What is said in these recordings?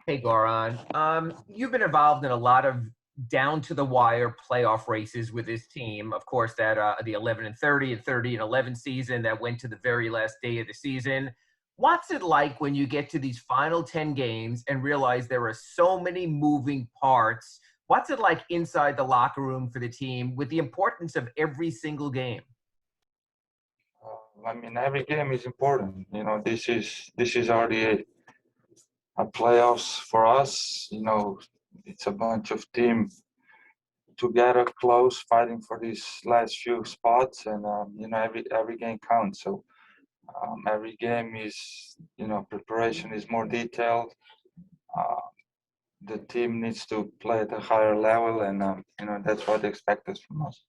Hey, Goran. You've been involved in a lot of down to the wire playoff races with this team. Of course, that the 11 and 30 and 30 and 11 season that went to the very last day of the season. What's it like when you get to these final 10 games and realize there are so many moving parts? What's it like inside the locker room for the team with the importance of every single game? I mean, every game is important. This is already a playoffs for us. It's a bunch of team together, close, fighting for these last few spots, and every game counts. So every game is preparation is more detailed. Uh, the team needs to play at a higher level, and that's what they expect us from us.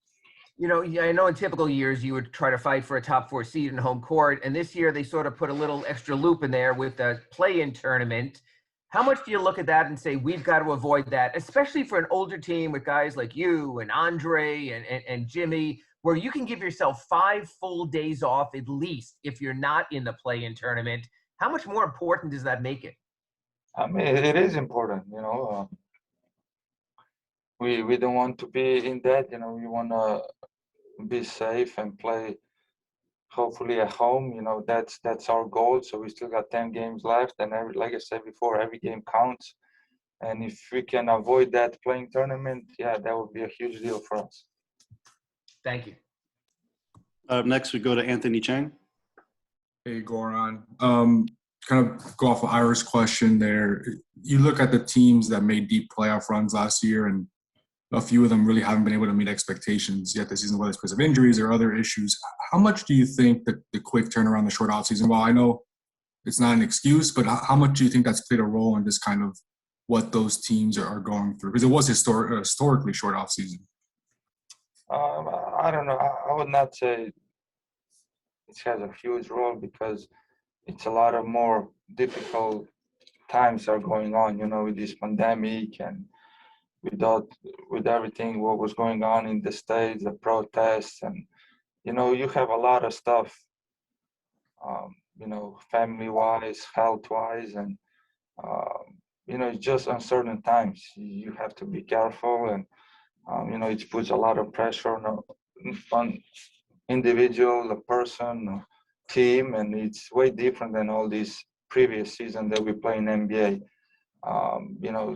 Yeah, I know in typical years you would try to fight for a top four seed in home court, and this year they sort of put a little extra loop in there with the play-in tournament. How much do you look at that and say we've got to avoid that, especially for an older team with guys like you and Andre and Jimmy, where you can give yourself 5 full days off at least if you're not in the play-in tournament? How much more important does that make it? I mean, it is important. We don't want to be in that. We want to be safe and play hopefully at home. That's our goal. So we still got 10 games left, and like I said before, every game counts. And if we can avoid that playing tournament, yeah, that would be a huge deal for us. Thank you. Next, we go to Anthony Chang. Hey, Goran. Kind of go off of Ira's question there. You look at the teams that made deep playoff runs last year, and a few of them really haven't been able to meet expectations yet this season, whether it's because of injuries or other issues. How much do you think that the quick turnaround, the short offseason, well, I know it's not an excuse, but how much do you think that's played a role in just kind of what those teams are going through? Because it was historically short offseason. I don't know. I would not say it has a huge role because it's a lot of more difficult times are going on, with this pandemic and with everything what was going on in the States, the protests, and you have a lot of stuff, family-wise, health-wise, and it's just uncertain times. You have to be careful, and it puts a lot of pressure on individual, a person, a team, and it's way different than all these previous season that we play in NBA.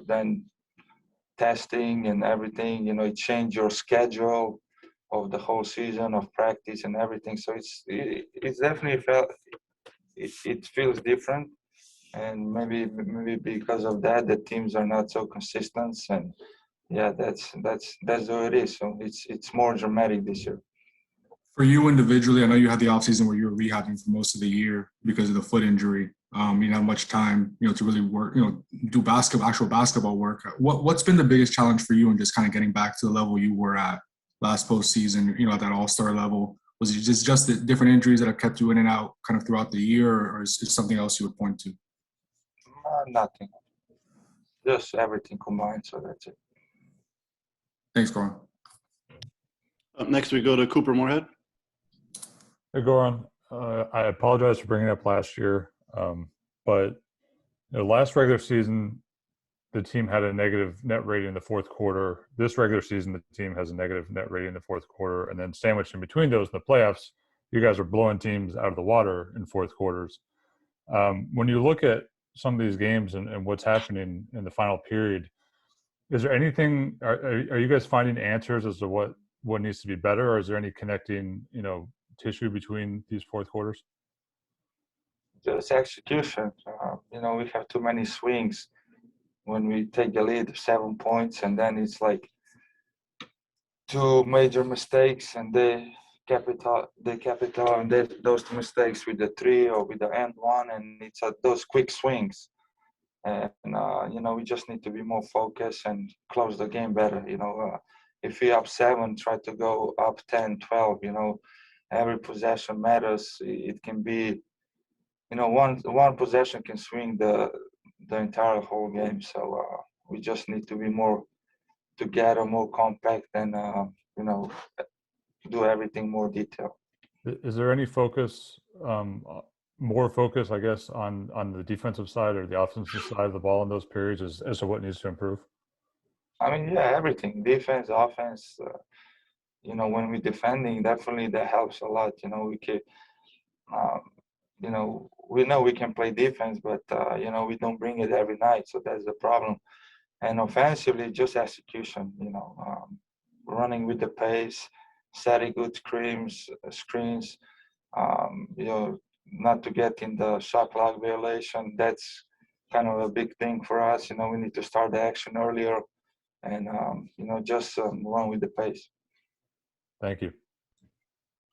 Then testing and everything, it changed your schedule of the whole season of practice and everything. So it's definitely it feels different, and maybe because of that, the teams are not so consistent, and yeah, that's the way it is. So it's more dramatic this year. For you individually, I know you had the offseason where you were rehabbing for most of the year because of the foot injury. You didn't have much time, to really work, do actual basketball work. What's been the biggest challenge for you in just kind of getting back to the level you were at last postseason, at that all-star level? Was it just the different injuries that have kept you in and out kind of throughout the year, or is it something else you would point to? Nothing. Just everything combined, so that's it. Thanks, Goran. Up next, we go to Cooper Moorhead. Hey, Goran. I apologize for bringing it up last year, but last regular season, the team had a negative net rating in the fourth quarter. This regular season, the team has a negative net rating in the fourth quarter. And then sandwiched in between those in the playoffs, you guys are blowing teams out of the water in fourth quarters. When you look at some of these games and what's happening in the final period, is there anything, are you guys finding answers as to what needs to be better, or is there any connecting, tissue between these fourth quarters? Just execution. We have too many swings when we take the lead of 7 points, and then it's like two major mistakes, and they capital on those two mistakes with the three or with the end one, and it's those quick swings. And we just need to be more focused and close the game better. If we up 7, try to go up 10, 12. Every possession matters. It can be, one possession can swing the entire whole game. So we just need to be more together, more compact, and do everything more detailed. Is there any focus more focus, I guess, on the defensive side or the offensive side of the ball in those periods as to what needs to improve? I mean, yeah, everything, defense, offense. When we're defending, definitely that helps a lot. We can, um, we know we can play defense, but we don't bring it every night, so that's the problem. And offensively, just execution. Running with the pace, setting good screens. Not to get in the shot clock violation. That's kind of a big thing for us. We need to start the action earlier, and just run with the pace. Thank you.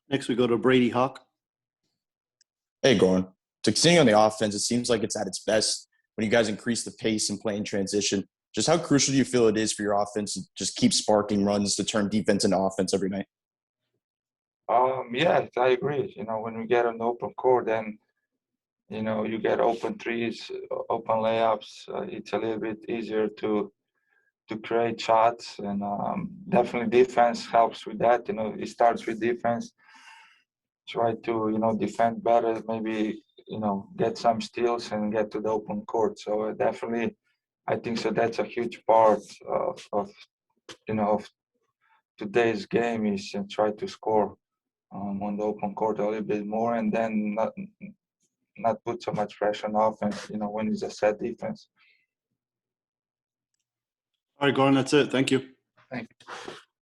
Next, we go to Brady Hawk. Hey, Goran. To continue on the offense, it seems like it's at its best when you guys increase the pace and play in transition. Just how crucial do you feel it is for your offense to just keep sparking runs to turn defense into offense every night? Yeah, I agree. When we get an open court, then you get open threes, open layups. It's a little bit easier to create shots, and definitely defense helps with that. It starts with defense. Try to defend better, maybe get some steals and get to the open court. So definitely, I think so. That's a huge part of today's game is try to score on the open court a little bit more, and then not put so much pressure on offense. When it's a set defense. All right, Goran, that's it. Thank you. Thank you.